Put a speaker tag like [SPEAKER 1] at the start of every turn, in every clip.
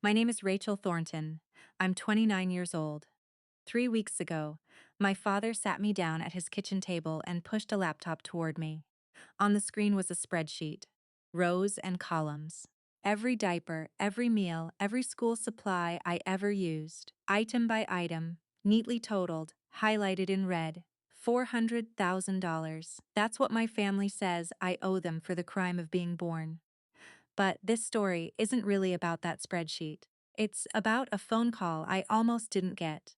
[SPEAKER 1] My name is Rachel Thornton. I'm 29 years old. 3 weeks ago, my father sat me down at his kitchen table and pushed a laptop toward me. On the screen was a spreadsheet, rows and columns. Every diaper, every meal, every school supply I ever used, item by item, neatly totaled, highlighted in red. $400,000. That's what my family says I owe them for the crime of being born. But this story isn't really about that spreadsheet. It's about a phone call I almost didn't get,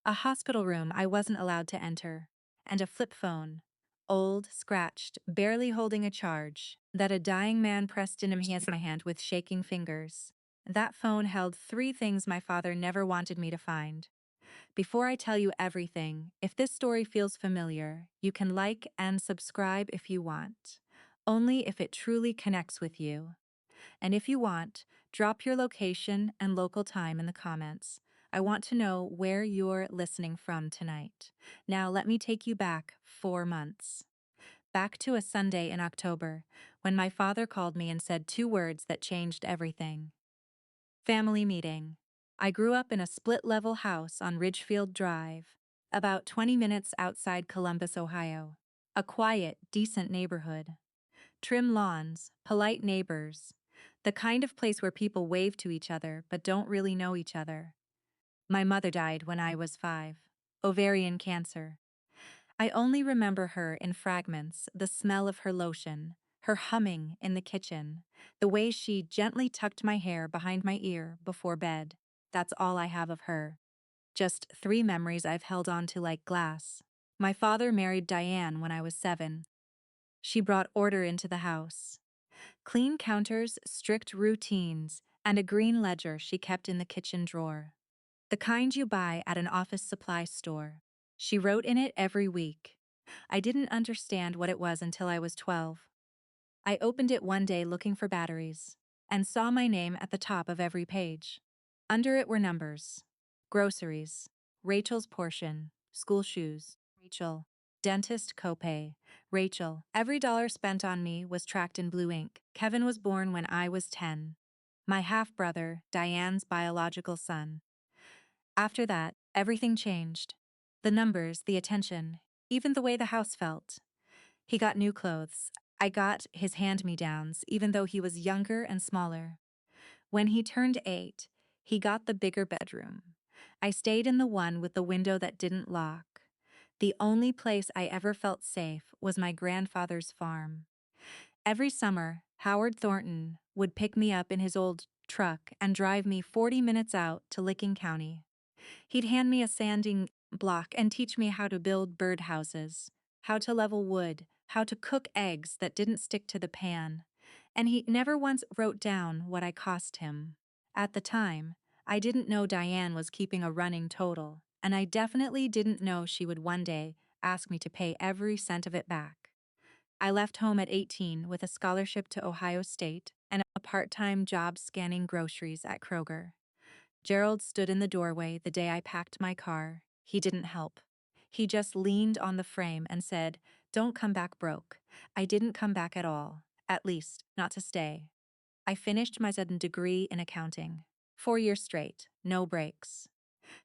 [SPEAKER 1] a hospital room I wasn't allowed to enter, and a flip phone, old, scratched, barely holding a charge, that a dying man pressed into my hand with shaking fingers. That phone held three things my father never wanted me to find. Before I tell you everything, if this story feels familiar, you can like and subscribe if you want. Only if it truly connects with you. And if you want, drop your location and local time in the comments. I want to know where you're listening from tonight. Now let me take you back 4 months. Back to a Sunday in October, when my father called me and said two words that changed everything. Family meeting. I grew up in a split-level house on Ridgefield Drive, about 20 minutes outside Columbus, Ohio. A quiet, decent neighborhood. Trim lawns, polite neighbors. The kind of place where people wave to each other but don't really know each other. My mother died when I was 5. Ovarian cancer. I only remember her in fragments, the smell of her lotion, her humming in the kitchen, the way she gently tucked my hair behind my ear before bed. That's all I have of her. Just 3 memories I've held on to like glass. My father married Diane when I was 7. She brought order into the house. Clean counters, strict routines, and a green ledger she kept in the kitchen drawer. The kind you buy at an office supply store. She wrote in it every week. I didn't understand what it was until I was 12. I opened it one day looking for batteries, and saw my name at the top of every page. Under it were numbers. Groceries. Rachel's portion. School shoes. Rachel. Dentist copay. Rachel. Every dollar spent on me was tracked in blue ink. Kevin was born when I was 10. My half-brother, Diane's biological son. After that, everything changed. The numbers, the attention, even the way the house felt. He got new clothes. I got his hand-me-downs, even though he was younger and smaller. When he turned 8, he got the bigger bedroom. I stayed in the one with the window that didn't lock. The only place I ever felt safe was my grandfather's farm. Every summer, Howard Thornton would pick me up in his old truck and drive me 40 minutes out to Licking County. He'd hand me a sanding block and teach me how to build birdhouses, how to level wood, how to cook eggs that didn't stick to the pan. And he never once wrote down what I cost him. At the time, I didn't know Diane was keeping a running total, and I definitely didn't know she would one day ask me to pay every cent of it back. I left home at 18 with a scholarship to Ohio State and a part-time job scanning groceries at Kroger. Gerald stood in the doorway the day I packed my car. He didn't help. He just leaned on the frame and said, "Don't come back broke." I didn't come back at all, at least not to stay. I finished my second degree in accounting. 4 years straight, no breaks.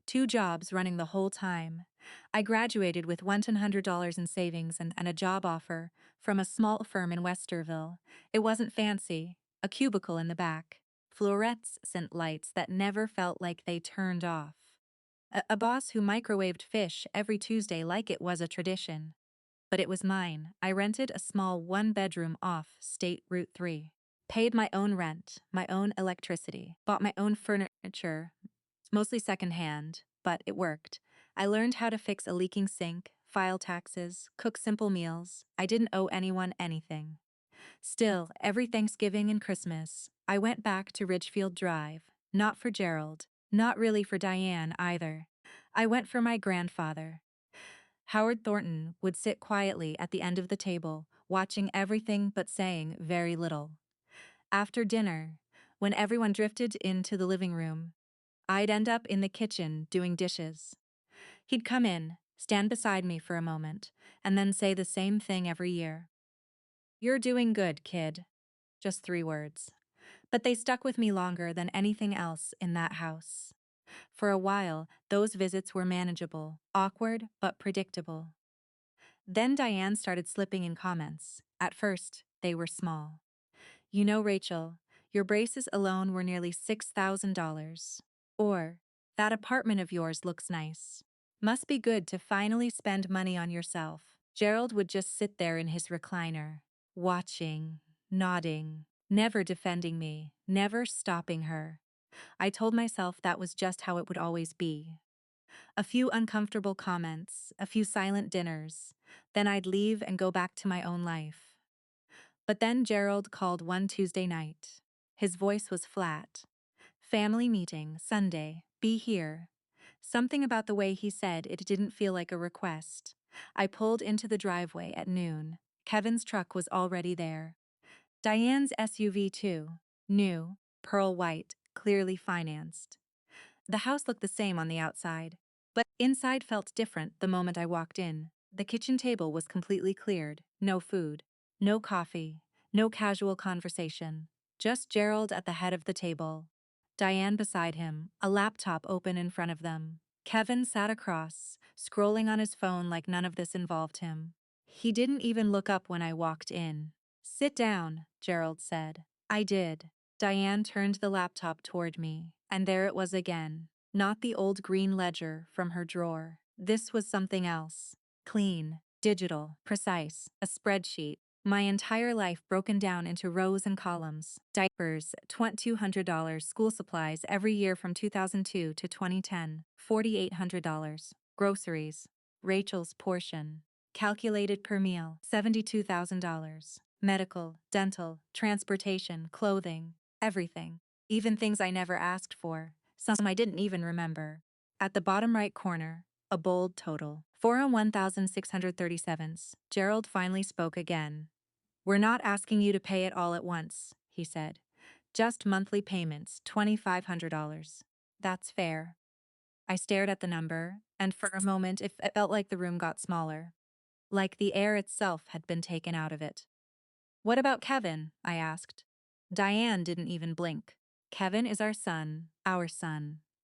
[SPEAKER 1] 2 jobs running the whole time. I graduated with $100 in savings and a job offer from a small firm in Westerville. It wasn't fancy, a cubicle in the back, fluorescent lights that never felt like they turned off. A boss who microwaved fish every Tuesday like it was a tradition. But it was mine. I rented a small 1-bedroom off State Route 3. Paid my own rent, my own electricity, bought my own furniture, mostly secondhand, but it worked. I learned how to fix a leaking sink, file taxes, cook simple meals. I didn't owe anyone anything. Still, every Thanksgiving and Christmas, I went back to Ridgefield Drive, not for Gerald, not really for Diane either. I went for my grandfather. Howard Thornton would sit quietly at the end of the table, watching everything but saying very little. After dinner, when everyone drifted into the living room, I'd end up in the kitchen doing dishes. He'd come in, stand beside me for a moment, and then say the same thing every year. "You're doing good, kid." Just 3 words. But they stuck with me longer than anything else in that house. For a while, those visits were manageable, awkward, but predictable. Then Diane started slipping in comments. At first, they were small. You know, Rachel, your braces alone were nearly $6,000. Or, that apartment of yours looks nice. Must be good to finally spend money on yourself. Gerald would just sit there in his recliner, watching, nodding, never defending me, never stopping her. I told myself that was just how it would always be. A few uncomfortable comments, a few silent dinners, then I'd leave and go back to my own life. But then Gerald called one Tuesday night. His voice was flat. Family meeting, Sunday, be here. Something about the way he said it didn't feel like a request. I pulled into the driveway at noon. Kevin's truck was already there. Diane's SUV too. New, pearl white, clearly financed. The house looked the same on the outside, but inside felt different the moment I walked in. The kitchen table was completely cleared, no food, no coffee, no casual conversation, just Gerald at the head of the table. Diane beside him, a laptop open in front of them. Kevin sat across, scrolling on his phone like none of this involved him. He didn't even look up when I walked in. Sit down, Gerald said. I did. Diane turned the laptop toward me, and there it was again. Not the old green ledger from her drawer. This was something else. Clean, digital, precise, a spreadsheet. My entire life broken down into rows and columns. Diapers, $2,200. School supplies every year from 2002 to 2010, $4,800. Groceries, Rachel's portion. Calculated per meal, $72,000. Medical, dental, transportation, clothing, everything. Even things I never asked for, some I didn't even remember. At the bottom right corner, a bold total. 401,637. Gerald finally spoke again. We're not asking you to pay it all at once, he said. Just monthly payments, $2,500. That's fair. I stared at the number, and for a moment it felt like the room got smaller. Like the air itself had been taken out of it. What about Kevin? I asked. Diane didn't even blink. Kevin is our son,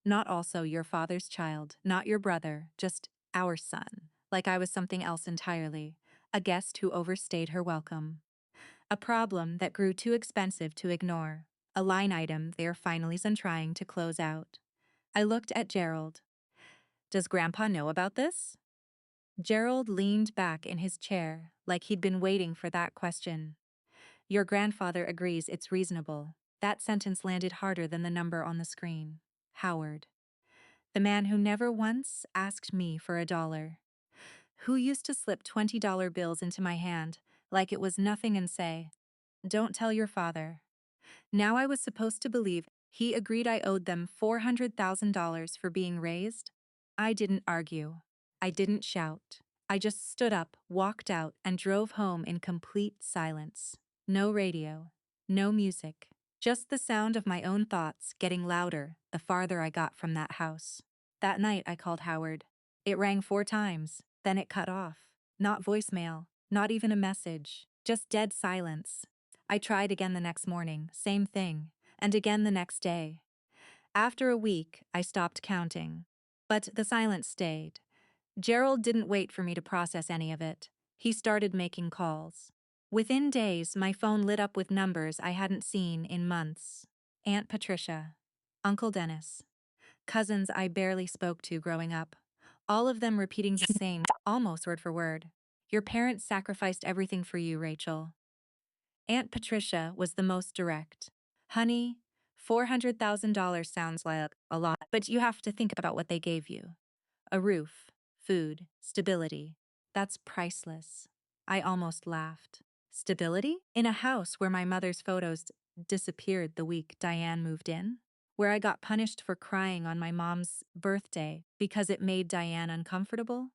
[SPEAKER 1] not also your father's child, not your brother, just our son. Like I was something else entirely, a guest who overstayed her welcome. A problem that grew too expensive to ignore, a line item they are finally trying to close out. I looked at Gerald. Does Grandpa know about this? Gerald leaned back in his chair, like he'd been waiting for that question. Your grandfather agrees it's reasonable. That sentence landed harder than the number on the screen. Howard. The man who never once asked me for $1. Who used to slip $20 bills into my hand, like it was nothing and say, don't tell your father. Now I was supposed to believe he agreed I owed them $400,000 for being raised? I didn't argue. I didn't shout. I just stood up, walked out, and drove home in complete silence. No radio. No music. Just the sound of my own thoughts getting louder the farther I got from that house. That night I called Howard. It rang 4 times, then it cut off. Not voicemail, not even a message, just dead silence. I tried again the next morning, same thing, and again the next day. After a week, I stopped counting. But the silence stayed. Gerald didn't wait for me to process any of it. He started making calls. Within days, my phone lit up with numbers I hadn't seen in months. Aunt Patricia, Uncle Dennis, cousins I barely spoke to growing up, all of them repeating the same, almost word for word. Your parents sacrificed everything for you, Rachel. Aunt Patricia was the most direct. Honey, $400,000 sounds like a lot, but you have to think about what they gave you. A roof, food, stability. That's priceless. I almost laughed. Stability? In a house where my mother's photos disappeared the week Diane moved in? Where I got punished for crying on my mom's birthday because it made Diane uncomfortable?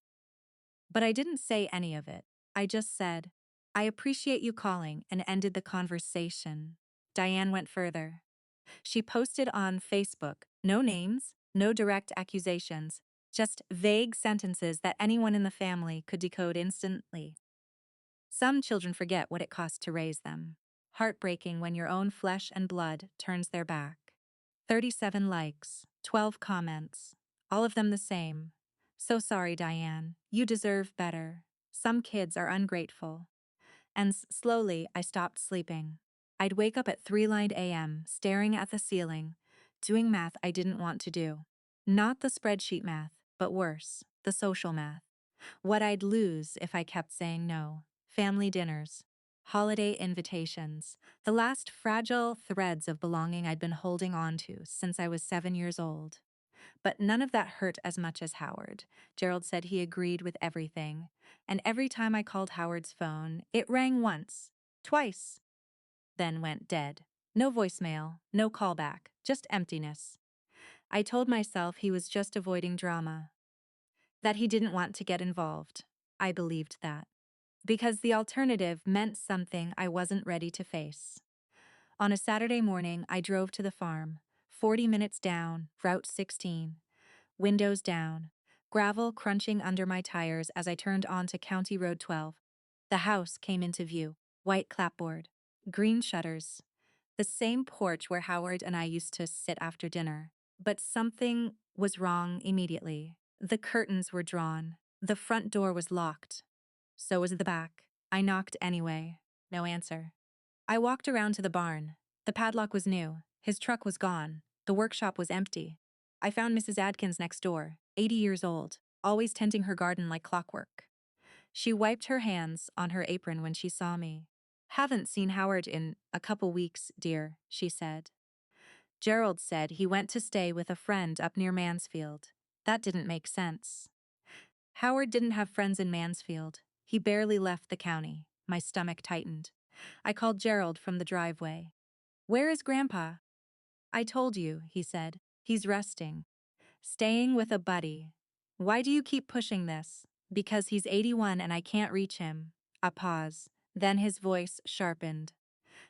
[SPEAKER 1] But I didn't say any of it. I just said, I appreciate you calling, and ended the conversation. Diane went further. She posted on Facebook, no names, no direct accusations, just vague sentences that anyone in the family could decode instantly. Some children forget what it cost to raise them. Heartbreaking when your own flesh and blood turns their back. 37 likes, 12 comments. All of them the same. So sorry, Diane. You deserve better. Some kids are ungrateful. And slowly, I stopped sleeping. I'd wake up at 3 a.m., staring at the ceiling, doing math I didn't want to do. Not the spreadsheet math, but worse, the social math. What I'd lose if I kept saying no. Family dinners, holiday invitations, the last fragile threads of belonging I'd been holding on to since I was 7 years old. But none of that hurt as much as Howard. Gerald said he agreed with everything, and every time I called Howard's phone, it rang once, twice, then went dead. No voicemail, no callback, just emptiness. I told myself he was just avoiding drama, that he didn't want to get involved. I believed that. Because the alternative meant something I wasn't ready to face. On a Saturday morning, I drove to the farm, 40 minutes down, Route 16. Windows down, gravel crunching under my tires as I turned onto County Road 12. The house came into view, white clapboard, green shutters, the same porch where Howard and I used to sit after dinner. But something was wrong immediately. The curtains were drawn. The front door was locked. So was the back. I knocked anyway. No answer. I walked around to the barn. The padlock was new. His truck was gone. The workshop was empty. I found Mrs. Adkins next door, 80 years old, always tending her garden like clockwork. She wiped her hands on her apron when she saw me. "Haven't seen Howard in a couple weeks, dear," she said. Gerald said he went to stay with a friend up near Mansfield. That didn't make sense. Howard didn't have friends in Mansfield. He barely left the county. My stomach tightened. I called Gerald from the driveway. "Where is Grandpa?" "I told you," he said. "He's resting. Staying with a buddy." "Why do you keep pushing this?" "Because he's 81 and I can't reach him." A pause. Then his voice sharpened.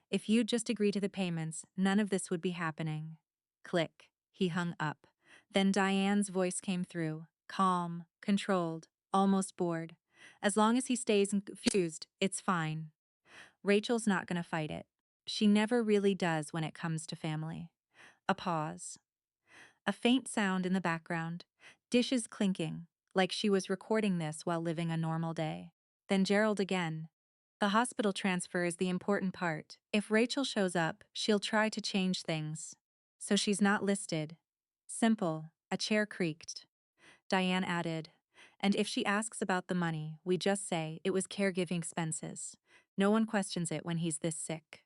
[SPEAKER 1] "If you'd just agree to the payments, none of this would be happening." Click. He hung up. Then Diane's voice came through, calm, controlled, almost bored. "As long as he stays confused, it's fine. Rachel's not gonna fight it. She never really does when it comes to family." A pause. A faint sound in the background, dishes clinking, like she was recording this while living a normal day. Then Gerald again. "The hospital transfer is the important part. If Rachel shows up, she'll try to change things. So she's not listed." Simple. A chair creaked. Diane added, "And if she asks about the money, we just say it was caregiving expenses. No one questions it when he's this sick."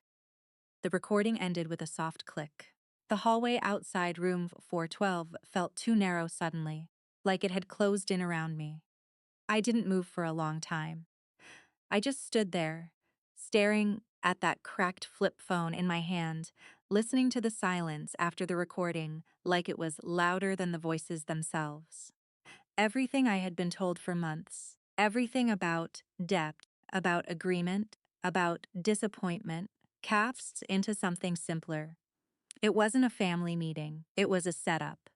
[SPEAKER 1] The recording ended with a soft click. The hallway outside room 412 felt too narrow suddenly, like it had closed in around me. I didn't move for a long time. I just stood there, staring at that cracked flip phone in my hand, listening to the silence after the recording like it was louder than the voices themselves. Everything I had been told for months, everything about depth, about agreement, about disappointment, caps into something simpler. It wasn't a family meeting, it was a setup.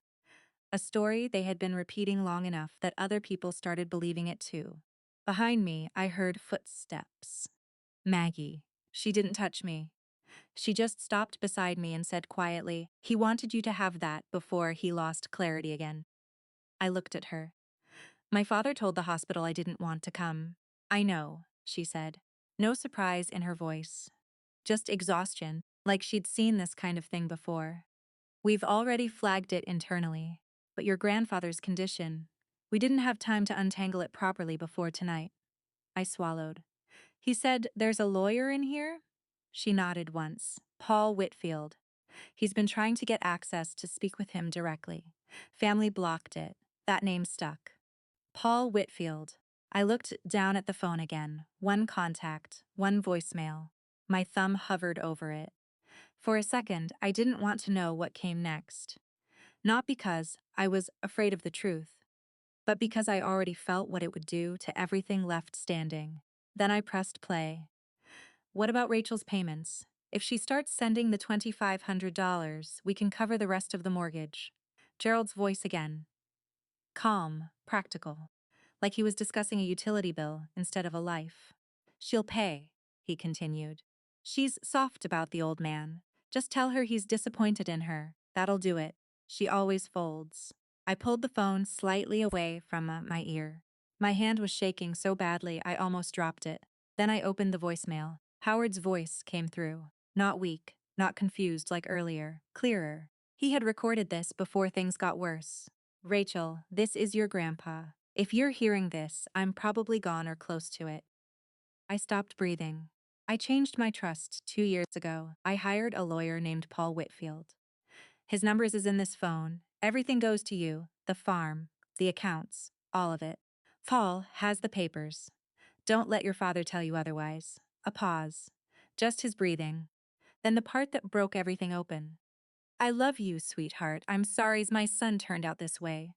[SPEAKER 1] A story they had been repeating long enough that other people started believing it too. Behind me, I heard footsteps. Maggie. She didn't touch me. She just stopped beside me and said quietly, "He wanted you to have that before he lost clarity again." I looked at her. "My father told the hospital I didn't want to come." "I know," she said. No surprise in her voice. Just exhaustion, like she'd seen this kind of thing before. "We've already flagged it internally. But your grandfather's condition, we didn't have time to untangle it properly before tonight." I swallowed. "He said there's a lawyer in here?" She nodded once. "Paul Whitfield. He's been trying to get access to speak with him directly. Family blocked it. That name stuck." Paul Whitfield. I looked down at the phone again. One contact, one voicemail. My thumb hovered over it. For a second, I didn't want to know what came next. Not because I was afraid of the truth, but because I already felt what it would do to everything left standing. Then I pressed play. "What about Rachel's payments? If she starts sending the $2,500, we can cover the rest of the mortgage." Gerald's voice again. Calm, practical, like he was discussing a utility bill instead of a life. "She'll pay," he continued. She's soft about the old man. Just tell her he's disappointed in her. That'll do it. She always folds. I pulled the phone slightly away from my ear. My hand was shaking so badly I almost dropped it. Then I opened the voicemail. Howard's voice came through. Not weak, not confused like earlier, clearer. He had recorded this before things got worse. Rachel, this is your grandpa. If you're hearing this, I'm probably gone or close to it. I stopped breathing. I changed my trust 2 years ago. I hired a lawyer named Paul Whitfield. His numbers is in this phone. Everything goes to you, the farm, the accounts, all of it. Paul has the papers. Don't let your father tell you otherwise. A pause. Just his breathing. Then the part that broke everything open. I love you, sweetheart. I'm sorry my son turned out this way.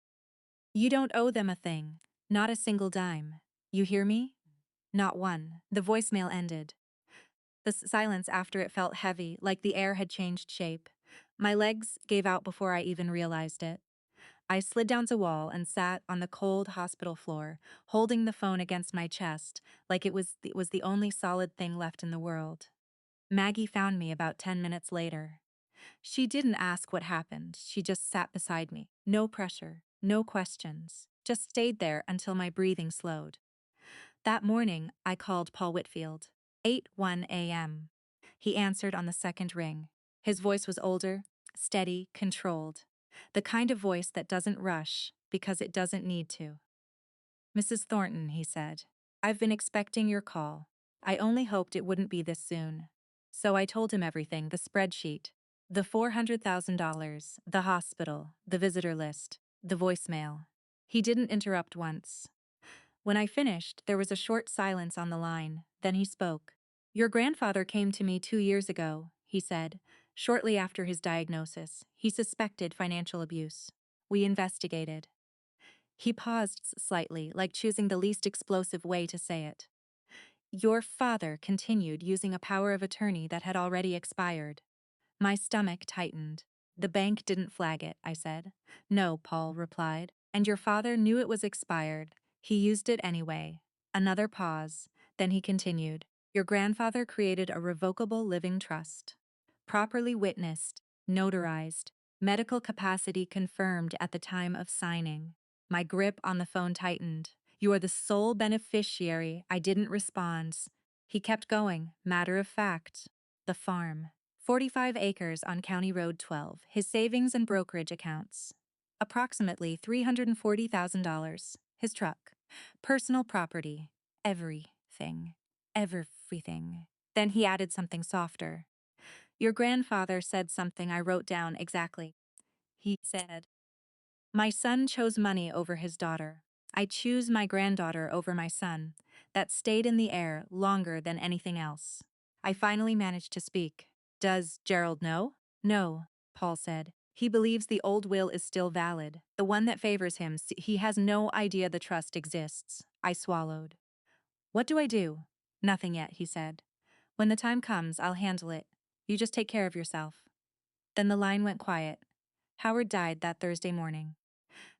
[SPEAKER 1] You don't owe them a thing. Not a single dime. You hear me? Not one. The voicemail ended. The silence after it felt heavy, like the air had changed shape. My legs gave out before I even realized it. I slid down the wall and sat on the cold hospital floor, holding the phone against my chest, like it was the only solid thing left in the world. Maggie found me about 10 minutes later. She didn't ask what happened, she just sat beside me. No pressure, no questions, just stayed there until my breathing slowed. That morning, I called Paul Whitfield. 8:01 a.m. He answered on the second ring. His voice was older, steady, controlled. The kind of voice that doesn't rush because it doesn't need to. Mrs. Thornton, he said, I've been expecting your call. I only hoped it wouldn't be this soon. So I told him everything, the spreadsheet, the $400,000, the hospital, the visitor list, the voicemail. He didn't interrupt once. When I finished, there was a short silence on the line. Then he spoke. Your grandfather came to me 2 years ago, he said. Shortly after his diagnosis, he suspected financial abuse. We investigated. He paused slightly, like choosing the least explosive way to say it. Your father continued using a power of attorney that had already expired. My stomach tightened. The bank didn't flag it, I said. No, Paul replied. And your father knew it was expired. He used it anyway. Another pause. Then he continued. Your grandfather created a revocable living trust. Properly witnessed, notarized, medical capacity confirmed at the time of signing. My grip on the phone tightened. You are the sole beneficiary. I didn't respond. He kept going, matter of fact. The farm. 45 acres on County Road 12, his savings and brokerage accounts. Approximately $340,000. His truck. Personal property. Everything. Everything. Then he added something softer. Your grandfather said something I wrote down exactly. He said, my son chose money over his daughter. I choose my granddaughter over my son. That stayed in the air longer than anything else. I finally managed to speak. Does Gerald know? No, Paul said. He believes the old will is still valid, the one that favors him. He has no idea the trust exists. I swallowed. What do I do? Nothing yet, he said. When the time comes, I'll handle it. You just take care of yourself. Then the line went quiet. Howard died that Thursday morning.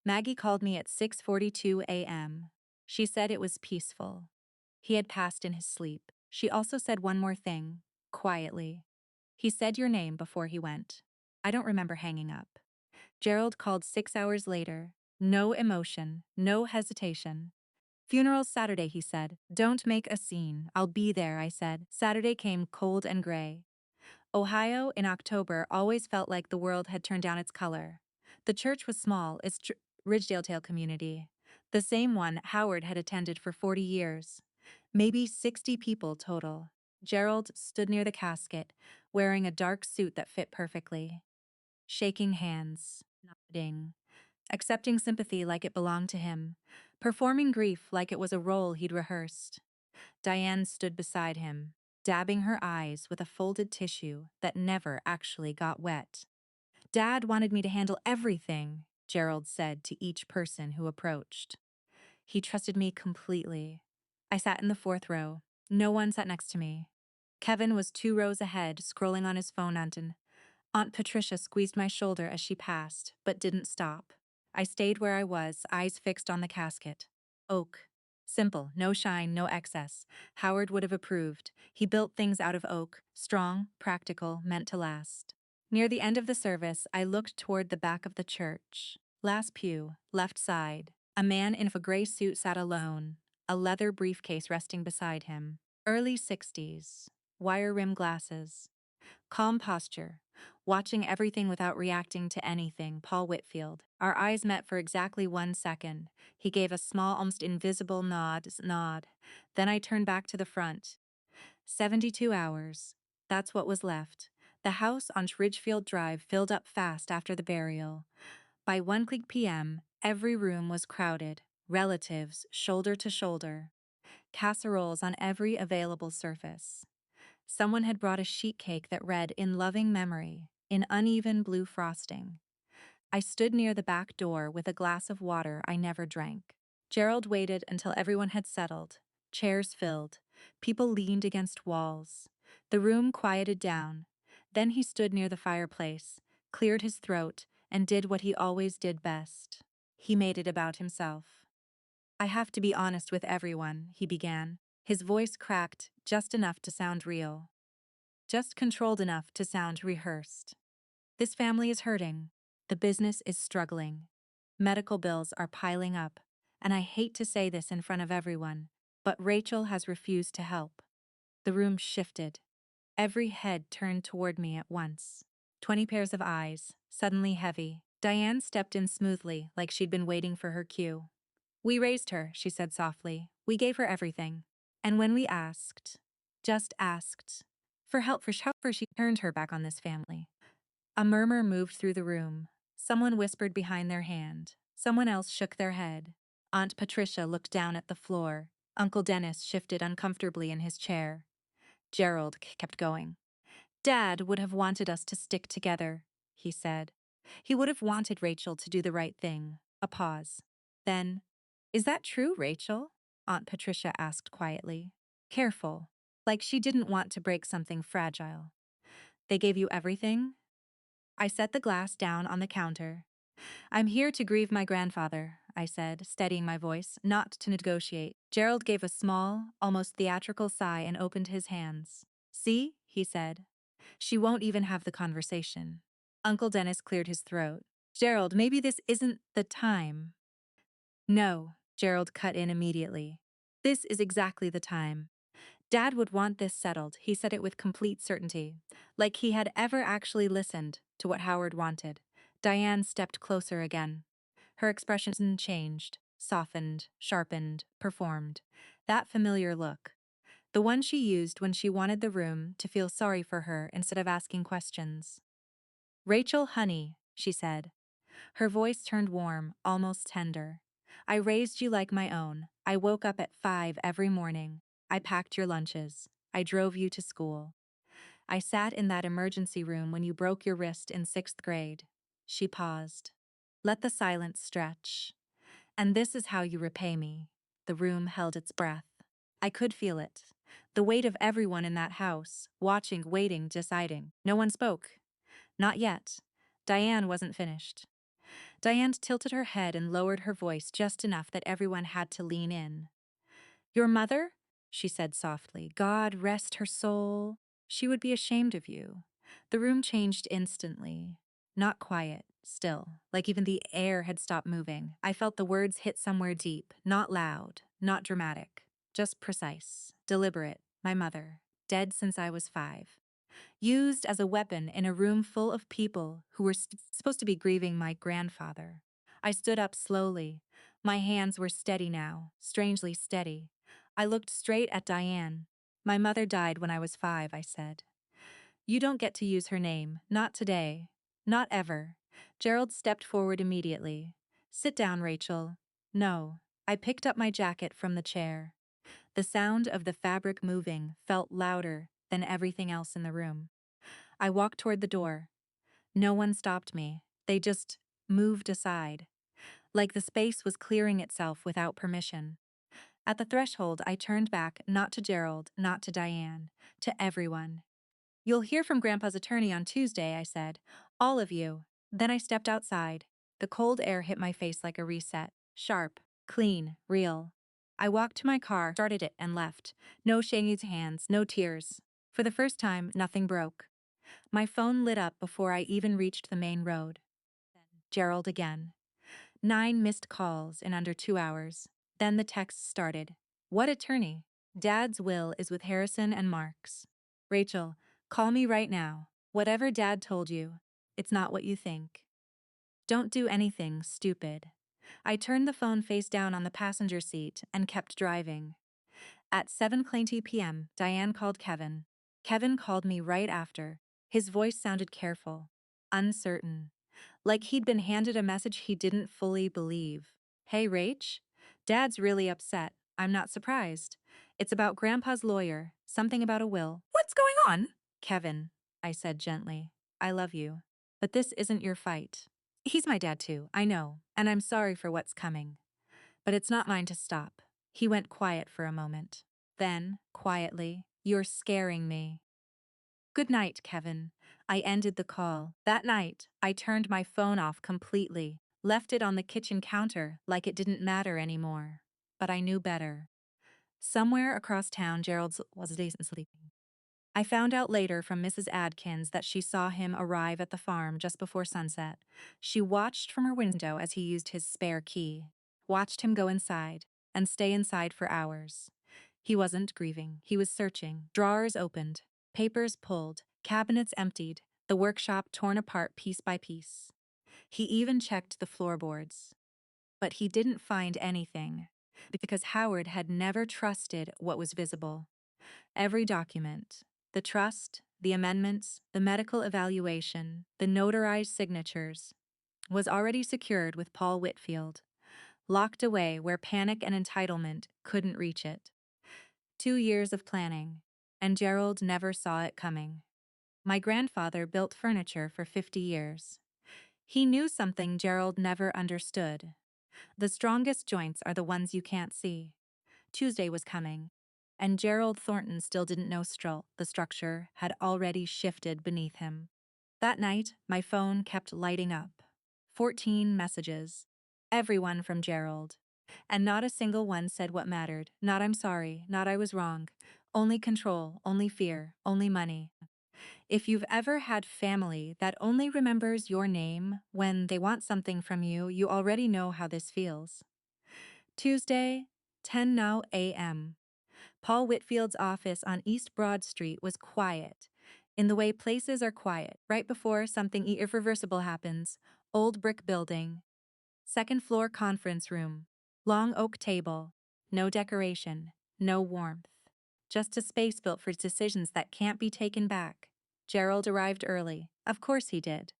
[SPEAKER 1] Maggie called me at 6:42 a.m. She said it was peaceful. He had passed in his sleep. She also said one more thing, quietly. He said your name before he went. I don't remember hanging up. Gerald called 6 hours later. No emotion, no hesitation. Funeral's Saturday, he said. Don't make a scene. I'll be there, I said. Saturday came cold and gray. Ohio in October always felt like the world had turned down its color. The church was small, its Ridgedale community. The same one Howard had attended for 40 years. Maybe 60 people total. Gerald stood near the casket, wearing a dark suit that fit perfectly. Shaking hands, nodding, accepting sympathy like it belonged to him, performing grief like it was a role he'd rehearsed. Diane stood beside him, dabbing her eyes with a folded tissue that never actually got wet. Dad wanted me to handle everything, Gerald said to each person who approached. He trusted me completely. I sat in the fourth row. No one sat next to me. Kevin was 2 rows ahead, scrolling on his phone. Aunt Patricia squeezed my shoulder as she passed, but didn't stop. I stayed where I was, eyes fixed on the casket. Oak. Simple, no shine, no excess. Howard would have approved. He built things out of oak, strong, practical, meant to last. Near the end of the service, I looked toward the back of the church. Last pew, left side. A man in a gray suit sat alone, a leather briefcase resting beside him. Early 60s. Wire-rim glasses. Calm posture. Watching everything without reacting to anything, Paul Whitfield. Our eyes met for exactly 1 second. He gave a small, almost invisible nod. Then I turned back to the front. 72 hours. That's what was left. The house on Ridgefield Drive filled up fast after the burial. By 1 p.m., every room was crowded, relatives shoulder to shoulder, casseroles on every available surface. Someone had brought a sheet cake that read, "In loving memory," in uneven blue frosting. I stood near the back door with a glass of water I never drank. Gerald waited until everyone had settled. Chairs filled. People leaned against walls. The room quieted down. Then he stood near the fireplace, cleared his throat, and did what he always did best. He made it about himself. "I have to be honest with everyone," he began. His voice cracked just enough to sound real. Just controlled enough to sound rehearsed. "This family is hurting. The business is struggling. Medical bills are piling up, and I hate to say this in front of everyone, but Rachel has refused to help." The room shifted. Every head turned toward me at once. 20 pairs of eyes, suddenly heavy. Diane stepped in smoothly, like she'd been waiting for her cue. "We raised her," she said softly. "We gave her everything. And when we just asked, for help, she turned her back on this family." A murmur moved through the room. Someone whispered behind their hand. Someone else shook their head. Aunt Patricia looked down at the floor. Uncle Dennis shifted uncomfortably in his chair. Gerald kept going. "Dad would have wanted us to stick together," he said. "He would have wanted Rachel to do the right thing." A pause. Then, "Is that true, Rachel?" Aunt Patricia asked quietly. Careful, like she didn't want to break something fragile. "They gave you everything?" I set the glass down on the counter. "I'm here to grieve my grandfather," I said, steadying my voice, "not to negotiate." Gerald gave a small, almost theatrical sigh and opened his hands. "See," he said. "She won't even have the conversation." Uncle Dennis cleared his throat. "Gerald, maybe this isn't the time." "No," Gerald cut in immediately. "This is exactly the time. Dad would want this settled." He said it with complete certainty, like he had ever actually listened to what Howard wanted. Diane stepped closer again. Her expression changed, softened, sharpened, performed. That familiar look. The one she used when she wanted the room to feel sorry for her instead of asking questions. "Rachel, honey," she said. Her voice turned warm, almost tender. "I raised you like my own. I woke up at 5 every morning. I packed your lunches. I drove you to school. I sat in that emergency room when you broke your wrist in 6th grade." She paused. "Let the silence stretch. And this is how you repay me." The room held its breath. I could feel it. The weight of everyone in that house, watching, waiting, deciding. No one spoke. Not yet. Diane wasn't finished. Diane tilted her head and lowered her voice just enough that everyone had to lean in. "Your mother?" she said softly. "God rest her soul. She would be ashamed of you." The room changed instantly. Not quiet, still, like even the air had stopped moving. I felt the words hit somewhere deep, not loud, not dramatic, just precise, deliberate. My mother, dead since I was 5. Used as a weapon in a room full of people who were supposed to be grieving my grandfather. I stood up slowly. My hands were steady now, strangely steady. I looked straight at Diane. "My mother died when I was 5, I said. You don't get to use her name, not today, not ever." Gerald stepped forward immediately. "Sit down, Rachel." "No." I picked up my jacket from the chair. The sound of the fabric moving felt louder than everything else in the room. I walked toward the door. No one stopped me. They just moved aside, like the space was clearing itself without permission. At the threshold, I turned back, not to Gerald, not to Diane, to everyone. "You'll hear from Grandpa's attorney on Tuesday," I said. "All of you." Then I stepped outside. The cold air hit my face like a reset. Sharp, clean, real. I walked to my car, started it, and left. No shaking hands, no tears. For the first time, nothing broke. My phone lit up before I even reached the main road. Gerald again. 9 missed calls in under 2 hours. Then the text started. What attorney? Dad's will is with Harrison and Marks. Rachel, call me right now. Whatever Dad told you, it's not what you think. Don't do anything stupid. I turned the phone face down on the passenger seat and kept driving. At 7:20 p.m., Diane called Kevin. Kevin called me right after. His voice sounded careful, uncertain, like he'd been handed a message he didn't fully believe. Hey, Rach? Dad's really upset. I'm not surprised. It's about Grandpa's lawyer, something about a will. What's going on? Kevin, I said gently. I love you. But this isn't your fight. He's my dad too, I know, and I'm sorry for what's coming. But it's not mine to stop. He went quiet for a moment. Then, quietly, you're scaring me. Good night, Kevin. I ended the call. That night, I turned my phone off completely, left it on the kitchen counter like it didn't matter anymore. But I knew better. Somewhere across town, Gerald was sleeping. I found out later from Mrs. Adkins that she saw him arrive at the farm just before sunset. She watched from her window as he used his spare key, watched him go inside, and stay inside for hours. He wasn't grieving, he was searching. Drawers opened, papers pulled, cabinets emptied, the workshop torn apart piece by piece. He even checked the floorboards. But he didn't find anything, because Howard had never trusted what was visible. Every document, the trust, the amendments, the medical evaluation, the notarized signatures, was already secured with Paul Whitfield, locked away where panic and entitlement couldn't reach it. 2 years of planning, and Gerald never saw it coming. My grandfather built furniture for 50 years. He knew something Gerald never understood. The strongest joints are the ones you can't see. Tuesday was coming, and Gerald Thornton still didn't know the structure had already shifted beneath him. That night, my phone kept lighting up. 14 messages. Everyone from Gerald. And not a single one said what mattered. Not I'm sorry, not I was wrong. Only control, only fear, only money. If you've ever had family that only remembers your name when they want something from you, you already know how this feels. Tuesday, 10 now a.m. Paul Whitfield's office on East Broad Street was quiet, in the way places are quiet, right before something irreversible happens. Old brick building, second floor conference room, long oak table, no decoration, no warmth. Just a space built for decisions that can't be taken back. Gerald arrived early. Of course he did.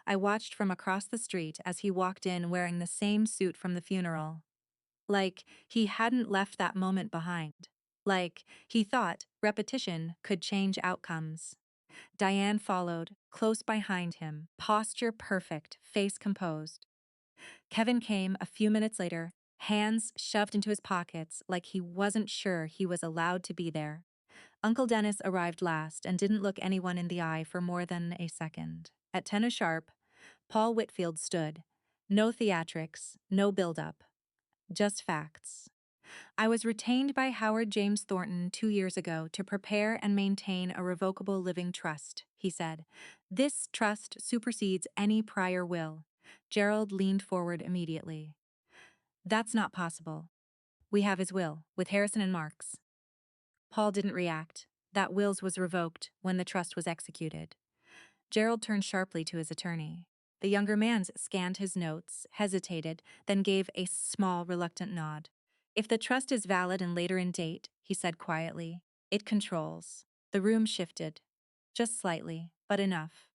[SPEAKER 1] I watched from across the street as he walked in wearing the same suit from the funeral. Like he hadn't left that moment behind. Like he thought repetition could change outcomes. Diane followed, close behind him, posture perfect, face composed. Kevin came a few minutes later, hands shoved into his pockets like he wasn't sure he was allowed to be there. Uncle Dennis arrived last and didn't look anyone in the eye for more than a second. At 10 sharp, Paul Whitfield stood. No theatrics, no build-up. Just facts. I was retained by Howard James Thornton 2 years ago to prepare and maintain a revocable living trust, he said. This trust supersedes any prior will. Gerald leaned forward immediately. That's not possible. We have his will, with Harrison and Marks. Paul didn't react. That will's was revoked when the trust was executed. Gerald turned sharply to his attorney. The younger man scanned his notes, hesitated, then gave a small, reluctant nod. If the trust is valid and later in date, he said quietly, it controls. The room shifted. Just slightly, but enough.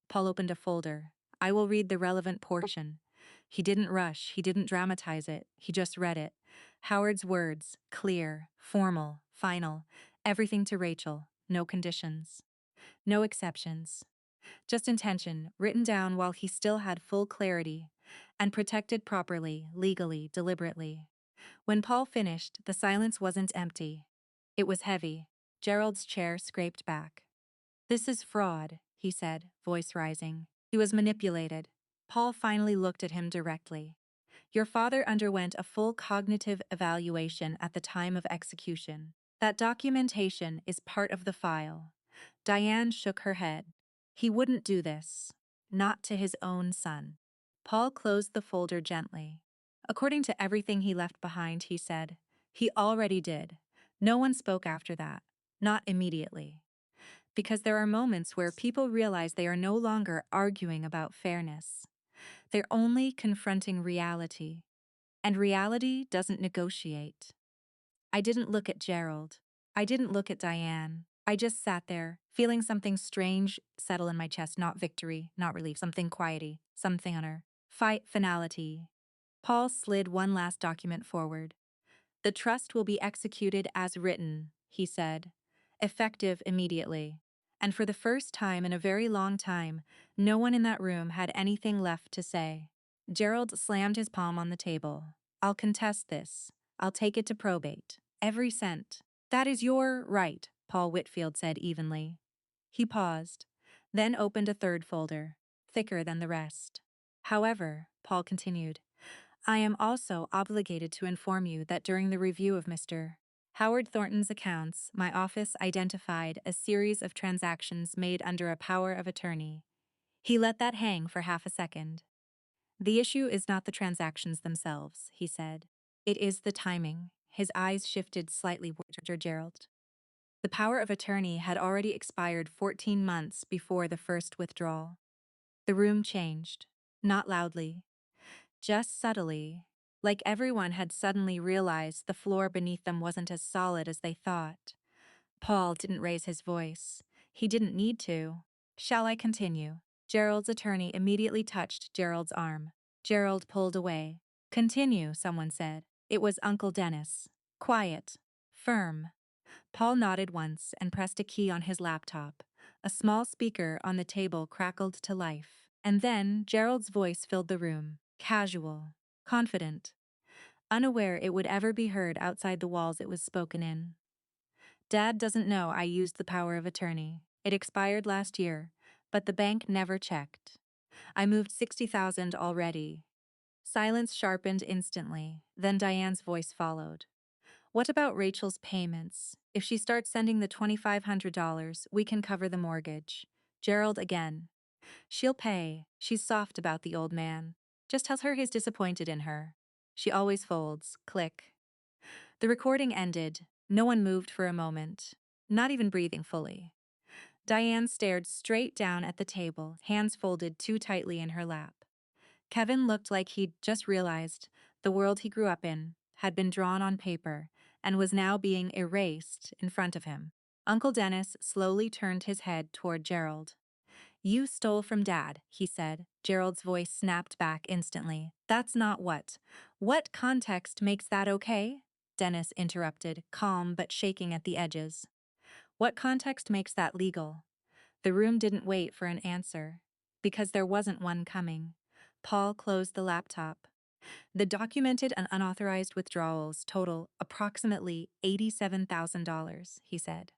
[SPEAKER 1] Paul opened a folder. I will read the relevant portion. He didn't rush, he didn't dramatize it, he just read it. Howard's words, clear, formal, final, everything to Rachel, no conditions. No exceptions. Just intention, written down while he still had full clarity, and protected properly, legally, deliberately. When Paul finished, the silence wasn't empty. It was heavy. Gerald's chair scraped back. This is fraud, he said, voice rising. He was manipulated. Paul finally looked at him directly. Your father underwent a full cognitive evaluation at the time of execution. That documentation is part of the file. Diane shook her head. He wouldn't do this. Not to his own son. Paul closed the folder gently. According to everything he left behind, he said, he already did. No one spoke after that. Not immediately. Because there are moments where people realize they are no longer arguing about fairness. They're only confronting reality. And reality doesn't negotiate. I didn't look at Gerald. I didn't look at Diane. I just sat there, feeling something strange settle in my chest, not victory, not relief, something quiety, something honor. Fight finality. Paul slid one last document forward. The trust will be executed as written, he said, effective immediately. And for the first time in a very long time, no one in that room had anything left to say. Gerald slammed his palm on the table. I'll contest this. I'll take it to probate. Every cent. That is your right, Paul Whitfield said evenly. He paused, then opened a third folder, thicker than the rest. However, Paul continued, I am also obligated to inform you that during the review of Mr. Howard Thornton's accounts, my office identified a series of transactions made under a power of attorney. He let that hang for half a second. The issue is not the transactions themselves, he said. It is the timing. His eyes shifted slightly toward Gerald. The power of attorney had already expired 14 months before the first withdrawal. The room changed, not loudly, just subtly, like everyone had suddenly realized the floor beneath them wasn't as solid as they thought. Paul didn't raise his voice. He didn't need to. Shall I continue? Gerald's attorney immediately touched Gerald's arm. Gerald pulled away. Continue, someone said. It was Uncle Dennis. Quiet. Firm. Paul nodded once and pressed a key on his laptop. A small speaker on the table crackled to life. And then Gerald's voice filled the room. Casual. Confident. Unaware it would ever be heard outside the walls it was spoken in. Dad doesn't know I used the power of attorney. It expired last year, but the bank never checked. I moved $60,000 already. Silence sharpened instantly, then Diane's voice followed. What about Rachel's payments? If she starts sending the $2,500, we can cover the mortgage. Gerald again. She'll pay. She's soft about the old man. Just tells her he's disappointed in her. She always folds. Click. The recording ended. No one moved for a moment, not even breathing fully. Diane stared straight down at the table, hands folded too tightly in her lap. Kevin looked like he'd just realized the world he grew up in had been drawn on paper and was now being erased in front of him. Uncle Dennis slowly turned his head toward Gerald. You stole from Dad, he said. Gerald's voice snapped back instantly. That's not what. What context makes that okay? Dennis interrupted, calm but shaking at the edges. What context makes that legal? The room didn't wait for an answer, because there wasn't one coming. Paul closed the laptop. The documented and unauthorized withdrawals total approximately $87,000, he said.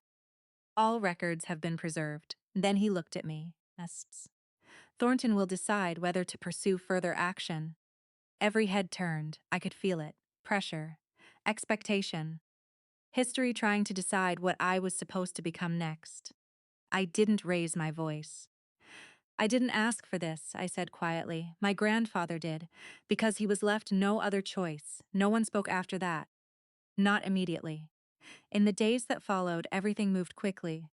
[SPEAKER 1] All records have been preserved. Then he looked at me. Thornton will decide whether to pursue further action. Every head turned. I could feel it. Pressure. Expectation. History trying to decide what I was supposed to become next. I didn't raise my voice. I didn't ask for this, I said quietly. My grandfather did, because he was left no other choice. No one spoke after that. Not immediately. In the days that followed, everything moved quickly,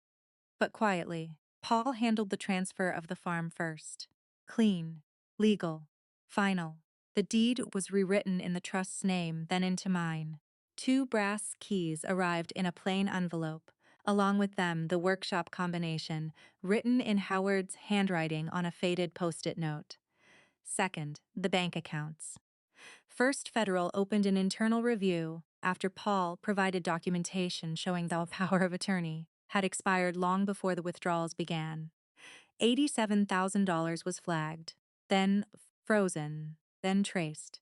[SPEAKER 1] but quietly. Paul handled the transfer of the farm first. Clean. Legal. Final. The deed was rewritten in the trust's name, then into mine. 2 brass keys arrived in a plain envelope. Along with them, the workshop combination, written in Howard's handwriting on a faded post-it note. Second, the bank accounts. First Federal opened an internal review after Paul provided documentation showing the power of attorney had expired long before the withdrawals began. $87,000 was flagged, then frozen, then traced.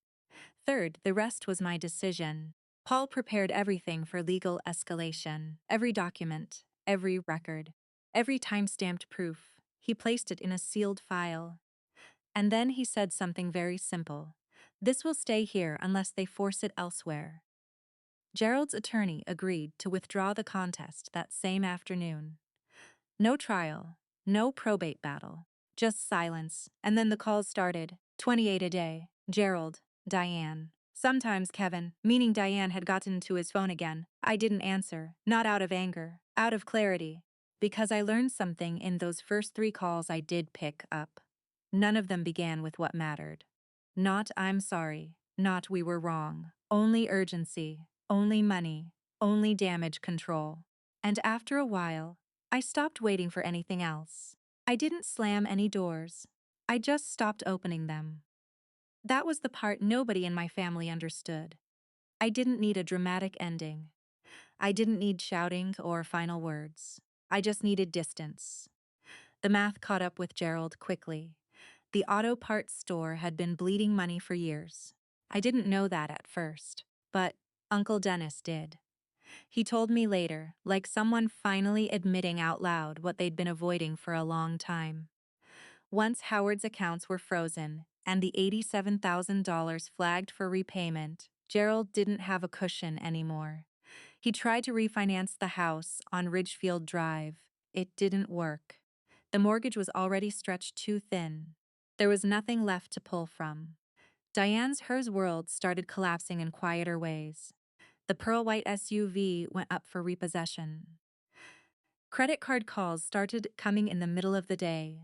[SPEAKER 1] Third, the rest was my decision. Paul prepared everything for legal escalation. Every document, every record, every time-stamped proof. He placed it in a sealed file. And then he said something very simple. This will stay here unless they force it elsewhere. Gerald's attorney agreed to withdraw the contest that same afternoon. No trial, no probate battle, just silence, and then the calls started, 28 a day. Gerald, Diane. Sometimes Kevin, meaning Diane, had gotten to his phone again. I didn't answer, not out of anger, out of clarity. Because I learned something in those first 3 calls I did pick up. None of them began with what mattered. Not "I'm sorry," not "we were wrong." Only urgency, only money, only damage control. And after a while, I stopped waiting for anything else. I didn't slam any doors. I just stopped opening them. That was the part nobody in my family understood. I didn't need a dramatic ending. I didn't need shouting or final words. I just needed distance. The math caught up with Gerald quickly. The auto parts store had been bleeding money for years. I didn't know that at first, but Uncle Dennis did. He told me later, like someone finally admitting out loud what they'd been avoiding for a long time. Once Howard's accounts were frozen and the $87,000 flagged for repayment, Gerald didn't have a cushion anymore. He tried to refinance the house on Ridgefield Drive. It didn't work. The mortgage was already stretched too thin. There was nothing left to pull from. Diane's hers world started collapsing in quieter ways. The pearl white SUV went up for repossession. Credit card calls started coming in the middle of the day.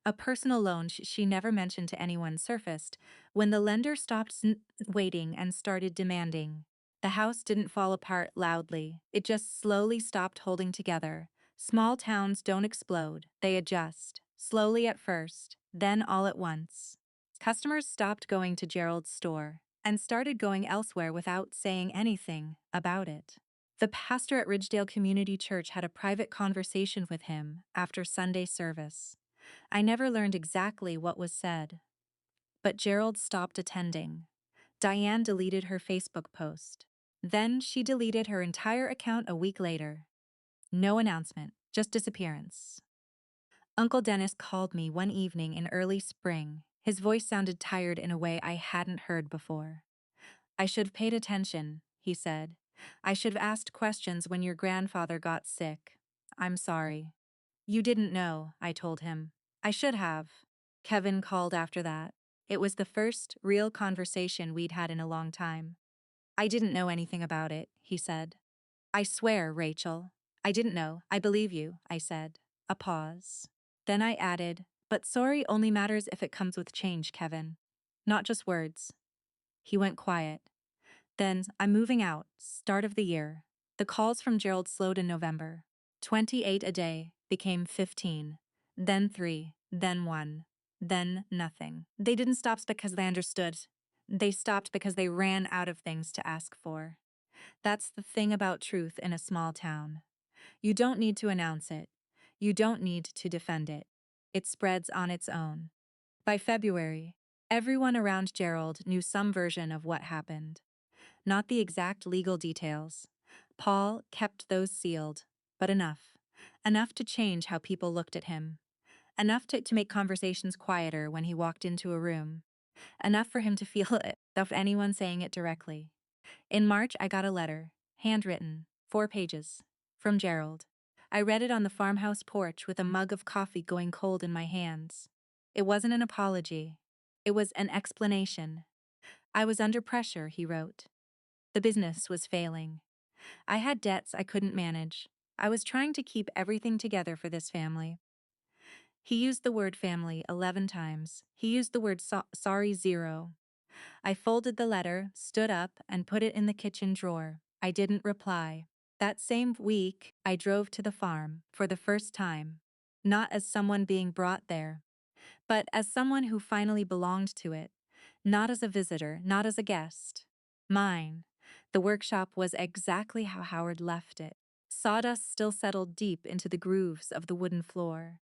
[SPEAKER 1] A personal loan she never mentioned to anyone surfaced when the lender stopped waiting and started demanding. The house didn't fall apart loudly, it just slowly stopped holding together. Small towns don't explode, they adjust. Slowly at first, then all at once. Customers stopped going to Gerald's store and started going elsewhere without saying anything about it. The pastor at Ridgedale Community Church had a private conversation with him after Sunday service. I never learned exactly what was said. But Gerald stopped attending. Diane deleted her Facebook post. Then she deleted her entire account a week later. No announcement, just disappearance. Uncle Dennis called me one evening in early spring. His voice sounded tired in a way I hadn't heard before. "I should have paid attention," he said. "I should have asked questions when your grandfather got sick. I'm sorry." "You didn't know," I told him. "I should have." Kevin called after that. It was the first real conversation we'd had in a long time. "I didn't know anything about it," he said. "I swear, Rachel. I didn't know. I believe you," I said. A pause. Then I added, "But sorry only matters if it comes with change, Kevin. Not just words." He went quiet. Then, "I'm moving out, start of the year." The calls from Gerald slowed in November. 28 a day became 15, then 3, then 1, then nothing. They didn't stop because they understood. They stopped because they ran out of things to ask for. That's the thing about truth in a small town. You don't need to announce it. You don't need to defend it. It spreads on its own. By February, everyone around Gerald knew some version of what happened. Not the exact legal details. Paul kept those sealed, but enough. Enough to change how people looked at him. Enough to make conversations quieter when he walked into a room. Enough for him to feel it without anyone saying it directly. In March, I got a letter, handwritten, 4 pages, from Gerald. I read it on the farmhouse porch with a mug of coffee going cold in my hands. It wasn't an apology. It was an explanation. I was under pressure, he wrote. The business was failing. I had debts I couldn't manage. I was trying to keep everything together for this family. He used the word family 11 times. He used the word sorry 0. I folded the letter, stood up, and put it in the kitchen drawer. I didn't reply. That same week, I drove to the farm for the first time. Not as someone being brought there, but as someone who finally belonged to it. Not as a visitor, not as a guest. Mine. The workshop was exactly how Howard left it. Sawdust still settled deep into the grooves of the wooden floor.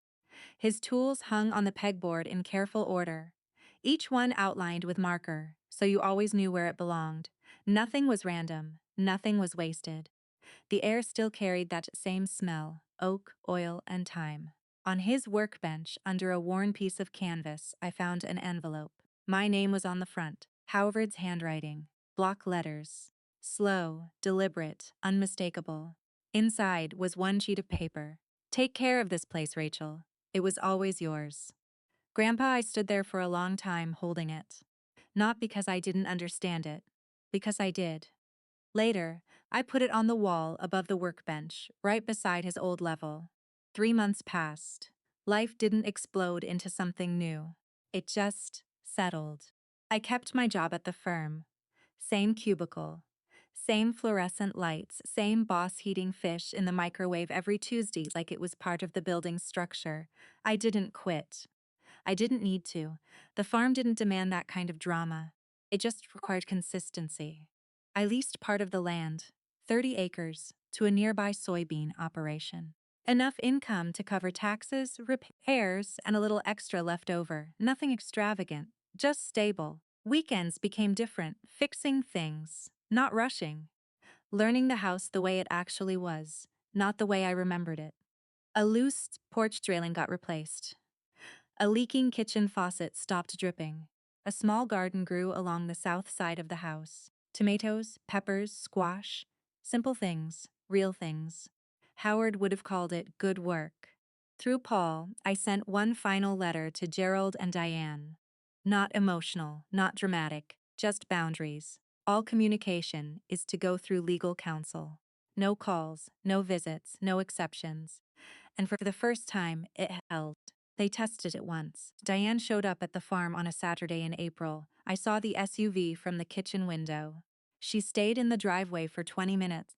[SPEAKER 1] His tools hung on the pegboard in careful order, each one outlined with marker, so you always knew where it belonged. Nothing was random, nothing was wasted. The air still carried that same smell, oak, oil, and thyme. On his workbench, under a worn piece of canvas, I found an envelope. My name was on the front. Howard's handwriting, block letters, slow, deliberate, unmistakable. Inside was one sheet of paper. Take care of this place, Rachel. It was always yours. Grandpa, I stood there for a long time holding it. Not because I didn't understand it, because I did. Later, I put it on the wall above the workbench, right beside his old level. 3 months passed. Life didn't explode into something new. It just settled. I kept my job at the firm. Same cubicle. Same fluorescent lights, same boss heating fish in the microwave every Tuesday like it was part of the building's structure. I didn't quit. I didn't need to. The farm didn't demand that kind of drama. It just required consistency. I leased part of the land, 30 acres, to a nearby soybean operation. Enough income to cover taxes, repairs, and a little extra left over. Nothing extravagant, just stable. Weekends became different, fixing things, not rushing. Learning the house the way it actually was, not the way I remembered it. A loose porch railing got replaced. A leaking kitchen faucet stopped dripping. A small garden grew along the south side of the house. Tomatoes, peppers, squash. Simple things, real things. Howard would have called it good work. Through Paul, I sent one final letter to Gerald and Diane. Not emotional, not dramatic, just boundaries. All communication is to go through legal counsel. No calls, no visits, no exceptions. And for the first time, it held. They tested it once. Diane showed up at the farm on a Saturday in April. I saw the SUV from the kitchen window. She stayed in the driveway for 20 minutes.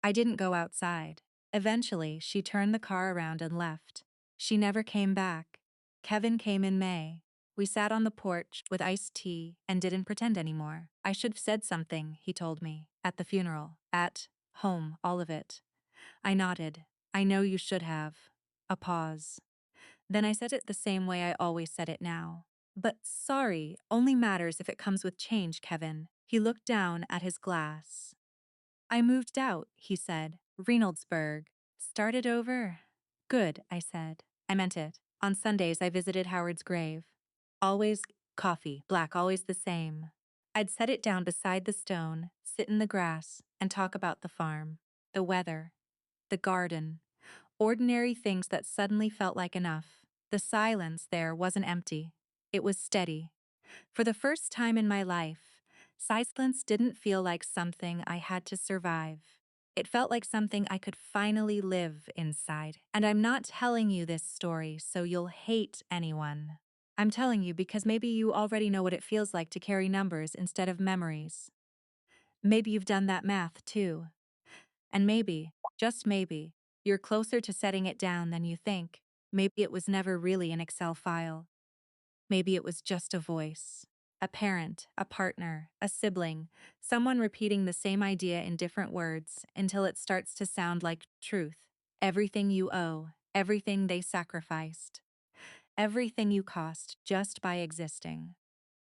[SPEAKER 1] I didn't go outside. Eventually, she turned the car around and left. She never came back. Kevin came in May. We sat on the porch with iced tea and didn't pretend anymore. I should have said something, he told me, at the funeral, at home, all of it. I nodded. I know you should have. A pause. Then I said it the same way I always said it now. But sorry only matters if it comes with change, Kevin. He looked down at his glass. I moved out, he said. Reynoldsburg. Started over? Good, I said. I meant it. On Sundays I visited Howard's grave. Always coffee, black, always the same. I'd set it down beside the stone, sit in the grass, and talk about the farm, the weather, the garden. Ordinary things that suddenly felt like enough. The silence there wasn't empty. It was steady. For the first time in my life, silence didn't feel like something I had to survive. It felt like something I could finally live inside. And I'm not telling you this story so you'll hate anyone. I'm telling you because maybe you already know what it feels like to carry numbers instead of memories. Maybe you've done that math too. And maybe, just maybe, you're closer to setting it down than you think. Maybe it was never really an Excel file. Maybe it was just a voice. A parent, a partner, a sibling, someone repeating the same idea in different words until it starts to sound like truth. Everything you owe, everything they sacrificed, everything you cost just by existing.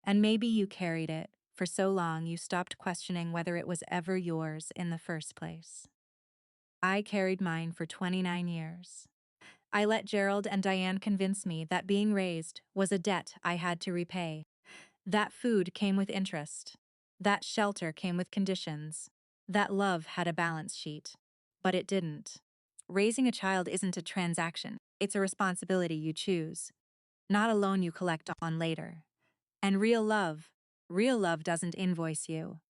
[SPEAKER 1] And maybe you carried it for so long you stopped questioning whether it was ever yours in the first place. I carried mine for 29 years. I let Gerald and Diane convince me that being raised was a debt I had to repay. That food came with interest. That shelter came with conditions. That love had a balance sheet. But it didn't. Raising a child isn't a transaction. It's a responsibility you choose, not a loan you collect on later. And real love doesn't invoice you.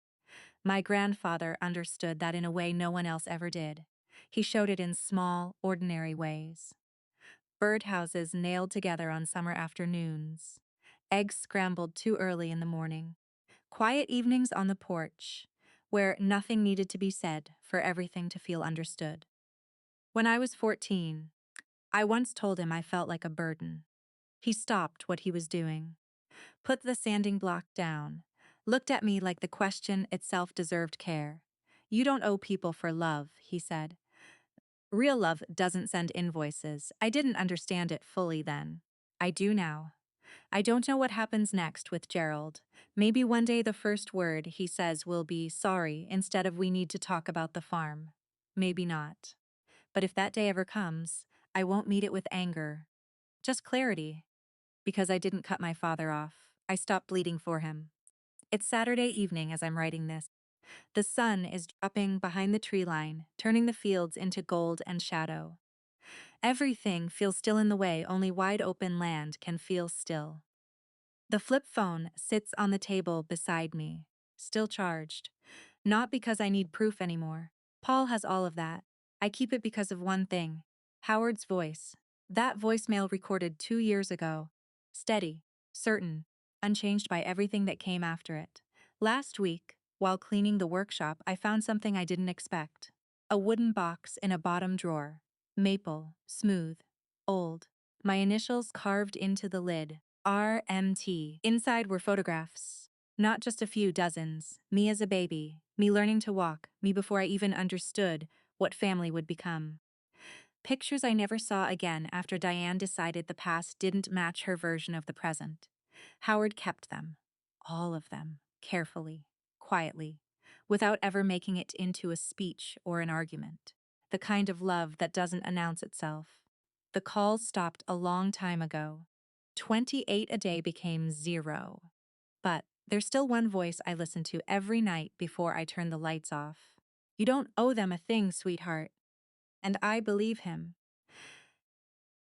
[SPEAKER 1] My grandfather understood that in a way no one else ever did. He showed it in small, ordinary ways. Birdhouses nailed together on summer afternoons. Eggs scrambled too early in the morning. Quiet evenings on the porch, where nothing needed to be said for everything to feel understood. When I was 14, I once told him I felt like a burden. He stopped what he was doing, put the sanding block down, looked at me like the question itself deserved care. You don't owe people for love, he said. Real love doesn't send invoices. I didn't understand it fully then. I do now. I don't know what happens next with Gerald. Maybe one day the first word he says will be sorry instead of we need to talk about the farm. Maybe not. But if that day ever comes, I won't meet it with anger. Just clarity. Because I didn't cut my father off. I stopped bleeding for him. It's Saturday evening as I'm writing this. The sun is dropping behind the tree line, turning the fields into gold and shadow. Everything feels still in the way only wide open land can feel still. The flip phone sits on the table beside me, still charged. Not because I need proof anymore. Paul has all of that. I keep it because of one thing: Howard's voice. That voicemail recorded 2 years ago. Steady, certain, unchanged by everything that came after it. Last week, while cleaning the workshop, I found something I didn't expect. A wooden box in a bottom drawer. Maple, smooth, old. My initials carved into the lid. RMT. Inside were photographs. Not just a few dozens. Me as a baby. Me learning to walk. Me before I even understood what family would become. Pictures I never saw again after Diane decided the past didn't match her version of the present. Howard kept them. All of them. Carefully. Quietly. Without ever making it into a speech or an argument. The kind of love that doesn't announce itself. The calls stopped a long time ago. 28 a day became 0. But there's still one voice I listen to every night before I turn the lights off. You don't owe them a thing, sweetheart. And I believe him.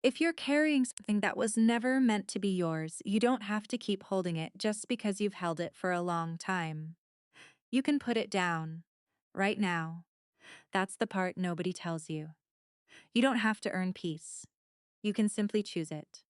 [SPEAKER 1] If you're carrying something that was never meant to be yours, you don't have to keep holding it just because you've held it for a long time. You can put it down. Right now. That's the part nobody tells you. You don't have to earn peace. You can simply choose it.